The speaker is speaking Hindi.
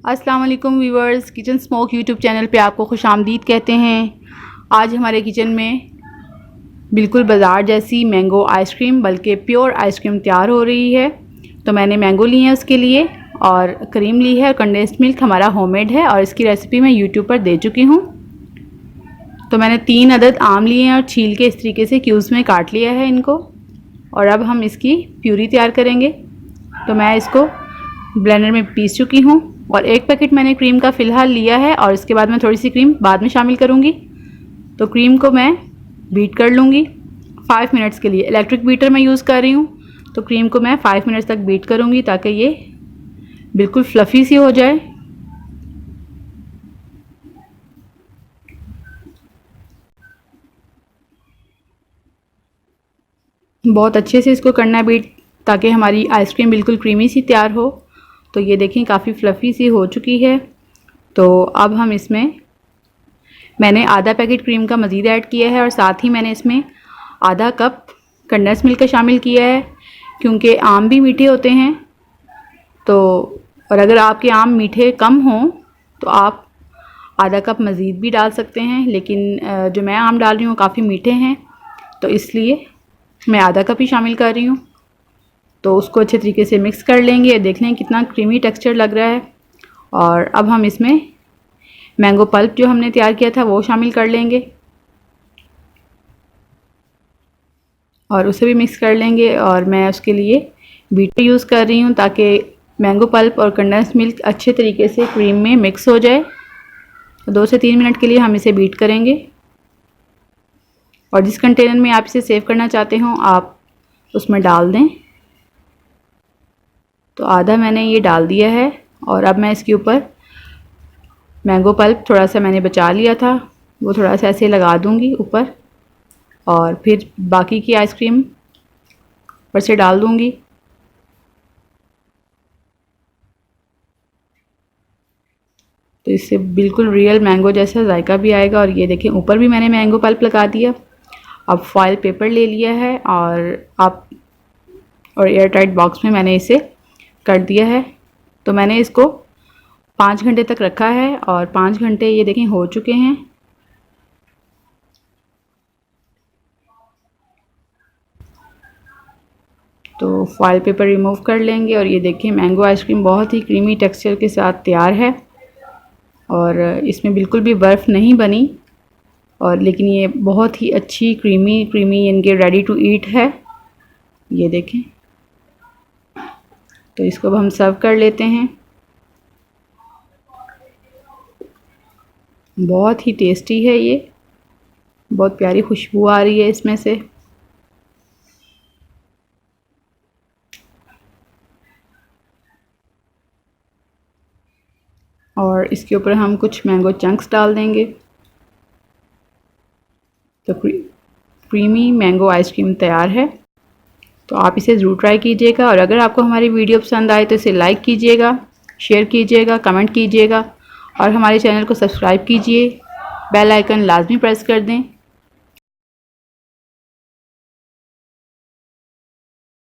अस्सलाम वालेकुम viewers, kitchen smoke YouTube channel पे आपको खुशामदीद कहते हैं। आज हमारे किचन में बिल्कुल बाज़ार जैसी मैंगो आइसक्रीम, बल्कि प्योर आइसक्रीम तैयार हो रही है। तो मैंने मैंगो ली है उसके लिए, और क्रीम ली है, कंडेंस्ड मिल्क हमारा होममेड है, और इसकी रेसिपी मैं यूट्यूब पर दे चुकी हूँ। तो मैंने 3 अदद आम लिए हैं और छील के इस तरीके से क्यूब्स में काट लिया है इनको। और अब हम इसकी प्यूरी तैयार करेंगे। तो मैं इसको ब्लेंडर में पीस चुकी हूँ, और 1 पैकेट मैंने क्रीम का फ़िलहाल लिया है, और इसके बाद मैं थोड़ी सी क्रीम बाद में शामिल करूँगी। तो क्रीम को मैं बीट कर लूँगी 5 मिनट्स के लिए। इलेक्ट्रिक बीटर मैं यूज़ कर रही हूँ, तो क्रीम को मैं 5 मिनट्स तक बीट करूँगी ताकि ये बिल्कुल फ्लफ़ी सी हो जाए। बहुत अच्छे से इसको करना है बीट, ताकि हमारी आइसक्रीम बिल्कुल क्रीमी सी तैयार हो। तो ये देखें काफ़ी फ्लफ़ी सी हो चुकी है। तो अब हम इसमें मैंने आधा पैकेट क्रीम का मज़ीद ऐड किया है, और साथ ही मैंने इसमें आधा कप कंडेंस मिल्क का शामिल किया है, क्योंकि आम भी मीठे होते हैं। तो और अगर आपके आम मीठे कम हों तो आप आधा कप मज़ीद भी डाल सकते हैं, लेकिन जो मैं आम डाल रही हूँ काफ़ी मीठे हैं, तो इसलिए मैं आधा कप ही शामिल कर रही हूँ। तो उसको अच्छे तरीके से मिक्स कर लेंगे। देख लें कितना क्रीमी टेक्सचर लग रहा है। और अब हम इसमें मैंगो पल्प जो हमने तैयार किया था वो शामिल कर लेंगे, और उसे भी मिक्स कर लेंगे। और मैं उसके लिए बीटर यूज़ कर रही हूँ, ताकि मैंगो पल्प और कंडेंस्ड मिल्क अच्छे तरीके से क्रीम में मिक्स हो जाए। 2 से 3 मिनट के लिए हम इसे बीट करेंगे। और जिस कंटेनर में आप इसे सेव करना चाहते हो आप उसमें डाल दें। तो आधा मैंने ये डाल दिया है, और अब मैं इसके ऊपर मैंगो पल्प थोड़ा सा मैंने बचा लिया था, वो थोड़ा सा ऐसे लगा दूंगी ऊपर, और फिर बाकी की आइसक्रीम ऊपर से डाल दूंगी। तो इससे बिल्कुल रियल मैंगो जैसा जायका भी आएगा। और ये देखें ऊपर भी मैंने मैंगो पल्प लगा दिया। अब फॉयल पेपर ले लिया है, और एयर टाइट बॉक्स में मैंने इसे कर दिया है। तो मैंने इसको 5 घंटे तक रखा है, और 5 घंटे ये देखें हो चुके हैं। तो फॉयल पेपर रिमूव कर लेंगे, और ये देखें मैंगो आइसक्रीम बहुत ही क्रीमी टेक्सचर के साथ तैयार है, और इसमें बिल्कुल भी बर्फ़ नहीं बनी, और लेकिन ये बहुत ही अच्छी क्रीमी इनके रेडी टू ईट है। ये देखें। तो इसको अब हम सर्व कर लेते हैं। बहुत ही टेस्टी है ये, बहुत प्यारी खुशबू आ रही है इसमें से। और इसके ऊपर हम कुछ मैंगो चंक्स डाल देंगे। तो क्रीमी मैंगो आइसक्रीम तैयार है। तो आप इसे ज़रूर ट्राई कीजिएगा, और अगर आपको हमारी वीडियो पसंद आए तो इसे लाइक कीजिएगा, शेयर कीजिएगा, कमेंट कीजिएगा, और हमारे चैनल को सब्सक्राइब कीजिए। बेल आइकन लाजमी प्रेस कर दें